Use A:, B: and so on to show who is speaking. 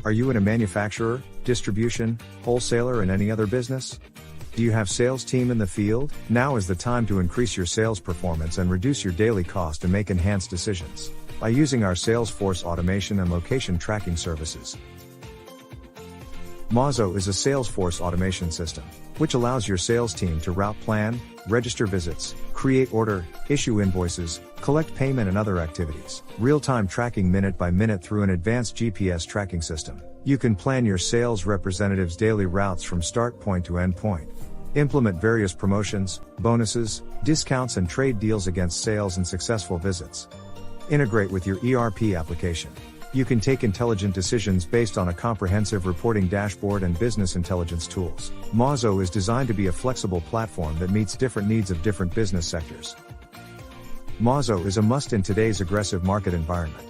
A: Are you in a manufacturer, distribution, wholesaler, and any other business? Do you have sales team in the field? Now is the time to increase your sales performance and reduce your daily cost and make enhanced decisions by using our Salesforce automation and location tracking services. Mauzo is a Salesforce automation system, which allows your sales team to route plan, register visits, create order, issue invoices, collect payment and other activities. Real-time tracking minute by minute through an advanced GPS tracking system. You can plan your sales representatives' daily routes from start point to end point. Implement various promotions, bonuses, discounts and trade deals against sales and successful visits. Integrate with your ERP application. You can take intelligent decisions based on a comprehensive reporting dashboard and business intelligence tools. Mauzo is designed to be a flexible platform that meets different needs of different business sectors. Mauzo is a must in today's aggressive market environment.